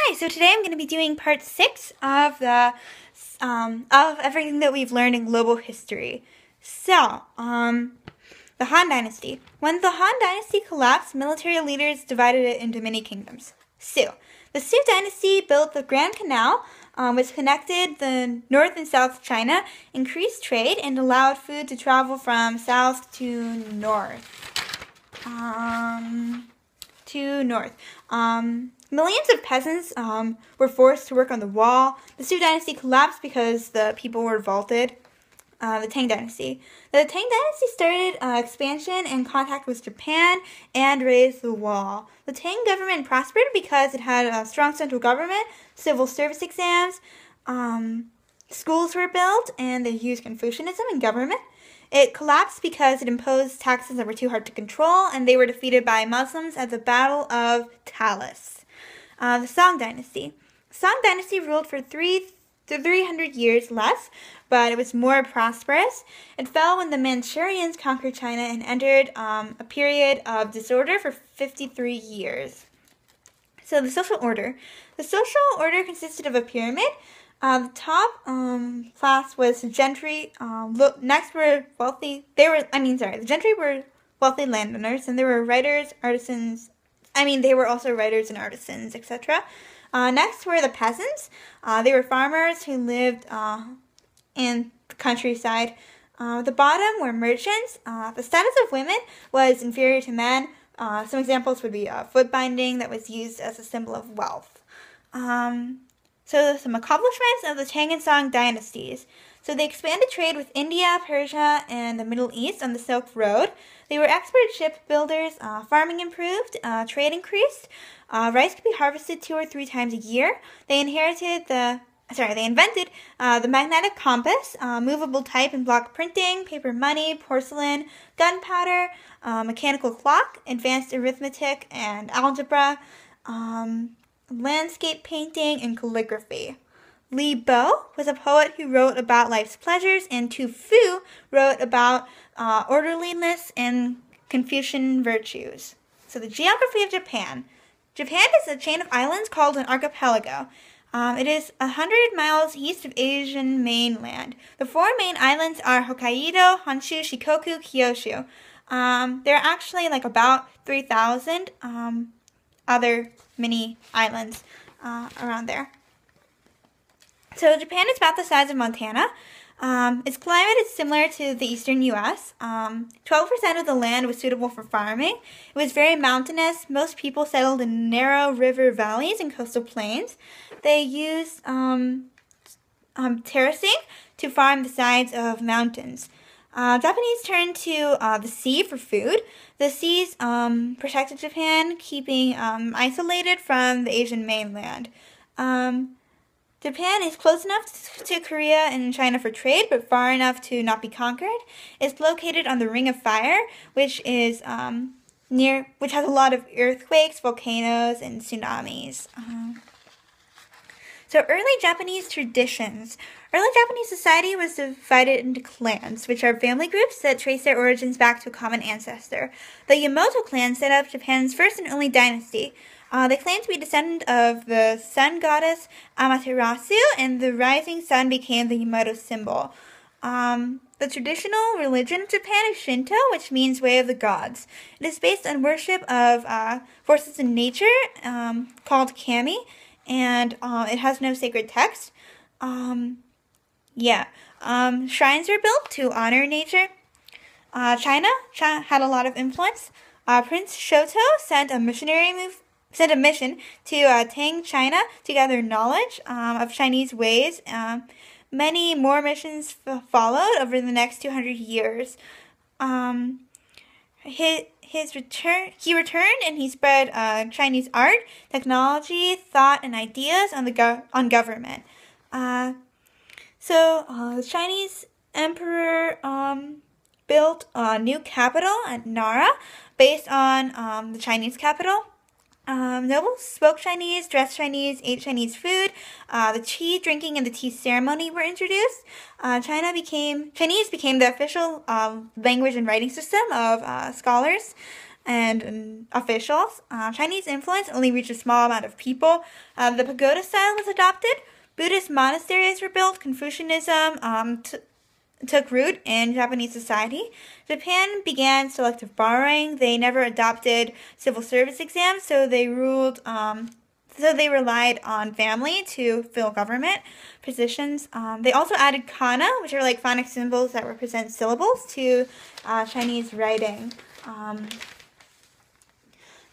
Hi, so today I'm going to be doing part 6 of of everything that we've learned in global history. So, the Han Dynasty. When the Han Dynasty collapsed, military leaders divided it into many kingdoms. The Song Dynasty built the Grand Canal, which connected the North and South China, increased trade, and allowed food to travel from south to north. Millions of peasants were forced to work on the wall. The Song Dynasty collapsed because the people were revolted. The Tang Dynasty. The Tang Dynasty started expansion and contact with Japan and raised the wall. The Tang government prospered because it had a strong central government, civil service exams, schools were built, and they used Confucianism in government. It collapsed because it imposed taxes that were too hard to control, and they were defeated by Muslims at the Battle of Talis. The Song Dynasty. The Song Dynasty ruled for 300 years less, but it was more prosperous. It fell when the Manchurians conquered China and entered a period of disorder for 53 years. So the social order. The social order consisted of a pyramid. The top class was the gentry. Next were wealthy. The gentry were wealthy landowners, and there were writers, artisans. They were also writers and artisans, etc. Next were the peasants. They were farmers who lived in the countryside. The bottom were merchants. The status of women was inferior to men. Some examples would be foot binding that was used as a symbol of wealth. So some accomplishments of the Tang and Song dynasties. So they expanded trade with India, Persia, and the Middle East on the Silk Road. They were expert shipbuilders. Farming improved. Trade increased. Rice could be harvested 2 or 3 times a year. They invented the magnetic compass, movable type and block printing, paper money, porcelain, gunpowder, mechanical clock, advanced arithmetic and algebra, landscape painting, and calligraphy. Li Bo was a poet who wrote about life's pleasures, and Tu Fu wrote about orderliness and Confucian virtues. So the geography of Japan. Japan is a chain of islands called an archipelago. It is 100 miles east of Asian mainland. The 4 main islands are Hokkaido, Honshu, Shikoku, Kyushu. There are actually about 3,000 other mini islands around there. So Japan is about the size of Montana. Its climate is similar to the eastern U.S. 12% of the land was suitable for farming. It was very mountainous. Most people settled in narrow river valleys and coastal plains. They used terracing to farm the sides of mountains. Japanese turned to the sea for food. The seas protected Japan, keeping isolated from the Asian mainland. Japan is close enough to Korea and China for trade, but far enough to not be conquered. It's located on the Ring of Fire, which has a lot of earthquakes, volcanoes, and tsunamis. So early Japanese traditions. Early Japanese society was divided into clans, which are family groups that trace their origins back to a common ancestor. The Yamato clan set up Japan's first and only dynasty. They claim to be descendant of the sun goddess Amaterasu, and the rising sun became the Yamato symbol. The traditional religion of Japan is Shinto, which means way of the gods. It is based on worship of forces in nature called kami, and it has no sacred text. Shrines are built to honor nature. China had a lot of influence. Prince Shoto sent a mission to Tang China to gather knowledge of Chinese ways. Many more missions followed over the next 200 years. He returned and he spread Chinese art, technology, thought, and ideas on government. The Chinese emperor built a new capital at Nara based on the Chinese capital. Nobles spoke Chinese, dressed Chinese, ate Chinese food. The tea drinking and the tea ceremony were introduced. Chinese became the official language and writing system of scholars. and officials. Chinese influence only reached a small amount of people. The pagoda style was adopted. Buddhist monasteries were built. Confucianism took root in Japanese society. Japan began selective borrowing. They never adopted civil service exams, so they relied on family to fill government positions. They also added kana, which are like phonic symbols that represent syllables, to Chinese writing.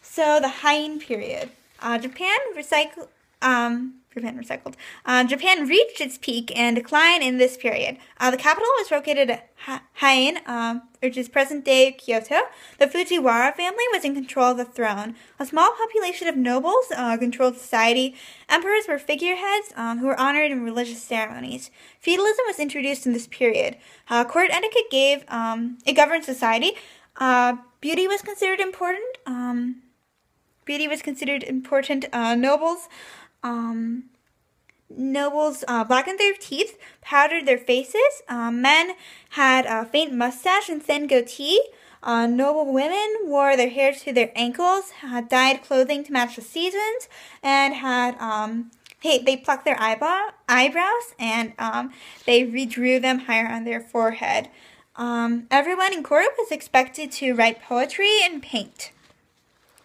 So the Heian period. Japan reached its peak and decline in this period. The capital was located at Heian, which is present-day Kyoto. The Fujiwara family was in control of the throne. A small population of nobles controlled society. Emperors were figureheads who were honored in religious ceremonies. Feudalism was introduced in this period. Court etiquette governed society. Beauty was considered important. Nobles blackened their teeth, powdered their faces. Men had a faint mustache and thin goatee. Noble women wore their hair to their ankles, had dyed clothing to match the seasons, and had they plucked their eyebrows and they redrew them higher on their forehead. Everyone in court was expected to write poetry and paint.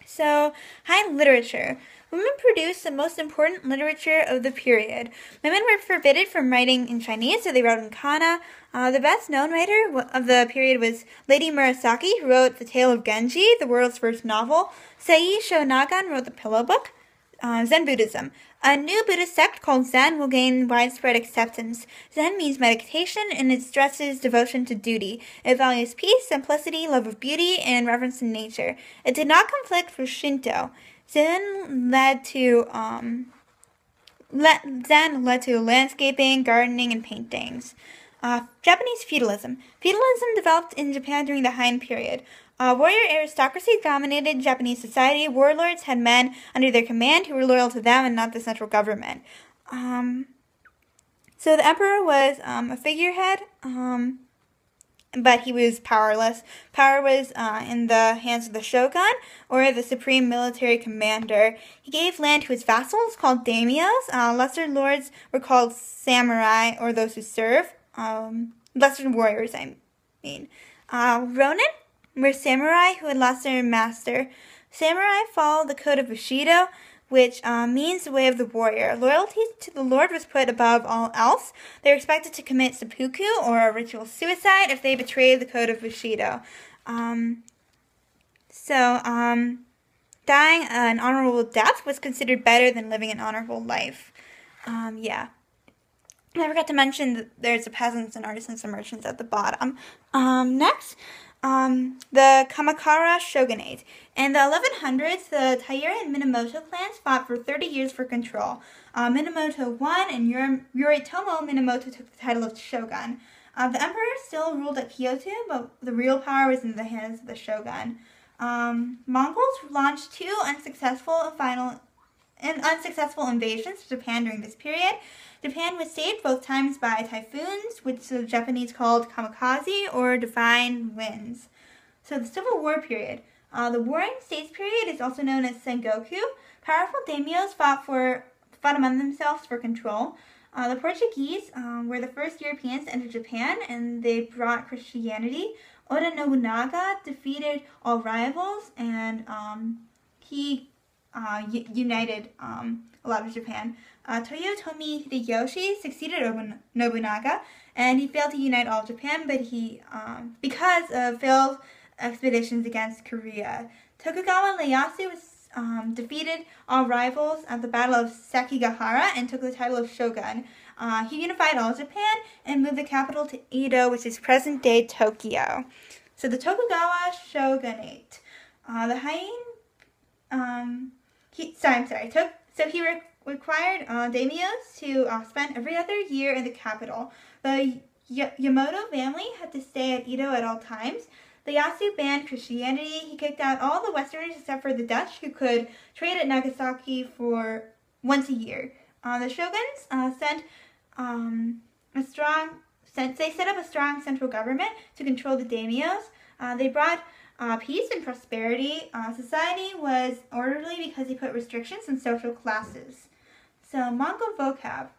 So, high literature. Women produced the most important literature of the period. Women were forbidden from writing in Chinese, so they wrote in kana. The best-known writer of the period was Lady Murasaki, who wrote The Tale of Genji, the world's first novel. Sei Shonagon wrote the Polo book. Zen Buddhism. A new Buddhist sect called Zen will gain widespread acceptance. Zen means meditation, and it stresses devotion to duty. It values peace, simplicity, love of beauty, and reverence to nature. It did not conflict with Shinto. Zen led to landscaping, gardening, and paintings. Japanese feudalism. Feudalism developed in Japan during the Heian period. Warrior aristocracy dominated Japanese society. Warlords had men under their command who were loyal to them and not the central government. So the emperor was a figurehead, but he was powerless. Power was in the hands of the shogun, or the supreme military commander. He gave land to his vassals, called daimyos. Lesser lords were called samurai, or those who serve. Lesser warriors, I mean. Ronin were samurai who had lost their master. Samurai followed the code of Bushido, which means the way of the warrior. Loyalty to the Lord was put above all else. They were expected to commit seppuku, or a ritual suicide, if they betrayed the code of Bushido. Dying an honorable death was considered better than living an honorable life. I forgot to mention that there's the peasants and artisans and merchants at the bottom. Next, the Kamakura shogunate. In the 1100s, the Taira and Minamoto clans fought for 30 years for control. Minamoto won, and Yoritomo Minamoto took the title of shogun. The emperor still ruled at Kyoto, but the real power was in the hands of the shogun. Mongols launched two unsuccessful invasions of Japan during this period. Japan was saved both times by typhoons, which the Japanese called kamikaze, or divine winds. So the Civil War period. The Warring States period is also known as Sengoku. Powerful daimyos fought among themselves for control. The Portuguese were the first Europeans to enter Japan, and they brought Christianity. Oda Nobunaga defeated all rivals, and he united a lot of Japan. Toyotomi Hideyoshi succeeded Nobunaga, and he failed to unite all of Japan, but because of failed expeditions against Korea. Tokugawa Ieyasu defeated all rivals at the Battle of Sekigahara and took the title of shogun. He unified all of Japan and moved the capital to Edo, which is present-day Tokyo. So the Tokugawa shogunate. The Heian... he required daimyos to spend every other year in the capital. The Yamato family had to stay at Edo at all times. The Ieyasu banned Christianity. He kicked out all the Westerners except for the Dutch, who could trade at Nagasaki for once a year. The shoguns set up a strong central government to control the daimyos. They brought peace and prosperity. Society was orderly because he put restrictions on social classes. So, Mongol vocab.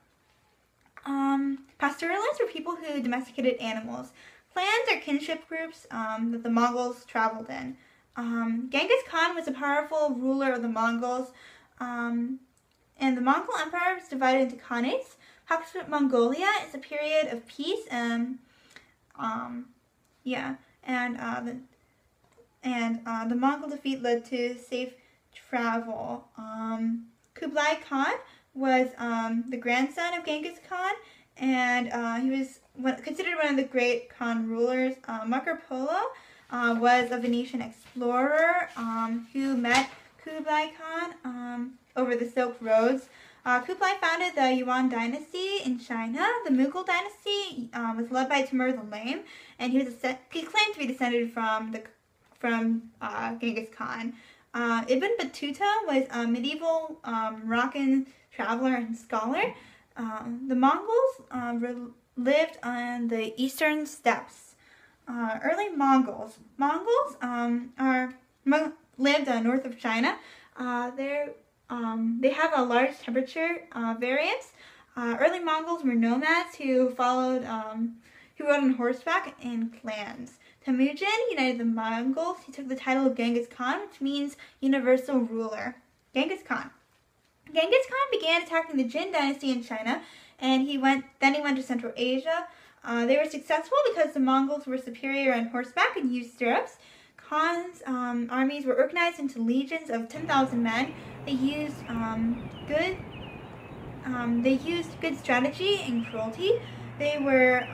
Pastoralists were people who domesticated animals. Clans are kinship groups that the Mongols traveled in. Genghis Khan was a powerful ruler of the Mongols, and the Mongol Empire was divided into khanates. Mongolia is a period of peace, the Mongol defeat led to safe travel. Kublai Khan was the grandson of Genghis Khan, and he was considered one of the great Khan rulers. Marco Polo was a Venetian explorer who met Kublai Khan over the Silk Roads. Kublai founded the Yuan Dynasty in China. The Mughal Dynasty was led by Timur the Lame, and he claimed to be descended from Genghis Khan. Ibn Battuta was a medieval Moroccan traveler and scholar. The Mongols lived on the eastern steppes. Early Mongols. Mongols lived north of China. They have a large temperature variance. Early Mongols were nomads who rode on horseback in clans. Temujin united the Mongols. He took the title of Genghis Khan, which means universal ruler. Genghis Khan. Genghis Khan began attacking the Jin Dynasty in China, and he went to Central Asia. They were successful because the Mongols were superior on horseback and used stirrups. Khan's armies were organized into legions of 10,000 men. They used good strategy and cruelty. They were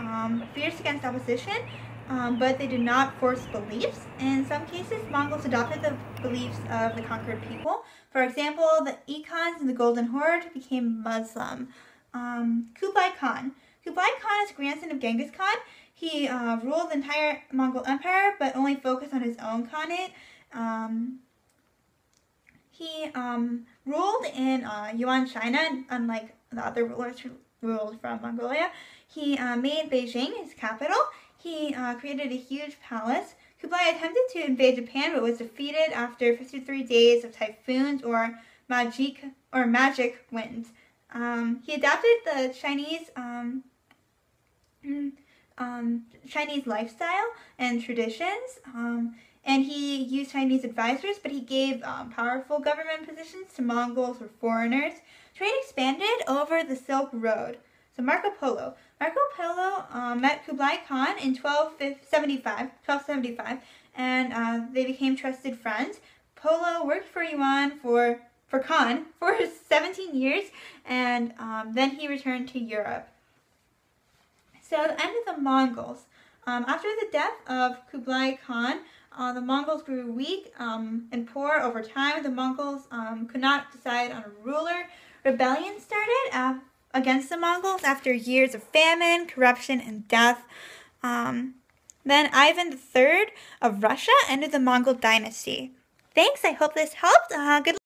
fierce against opposition, but they did not force beliefs. In some cases, Mongols adopted the beliefs of the conquered people. For example, the Ekhans in the Golden Horde became Muslim. Kublai Khan. Kublai Khan is grandson of Genghis Khan. He ruled the entire Mongol Empire, but only focused on his own Khanate. He ruled in Yuan China, unlike the other rulers who ruled from Mongolia. He made Beijing his capital. He created a huge palace. Kublai attempted to invade Japan, but was defeated after 53 days of typhoons or magic winds. He adapted the Chinese lifestyle and traditions, and he used Chinese advisors, but he gave powerful government positions to Mongols or foreigners. Trade expanded over the Silk Road. So Marco Polo. Marco Polo met Kublai Khan in 1275, and they became trusted friends. Polo worked for Khan for 17 years, and then he returned to Europe. So the end of the Mongols. After the death of Kublai Khan, the Mongols grew weak and poor over time. The Mongols could not decide on a ruler. Rebellion started against the Mongols after years of famine, corruption, and death. Then Ivan III of Russia ended the Mongol dynasty. Thanks, I hope this helped. Good luck.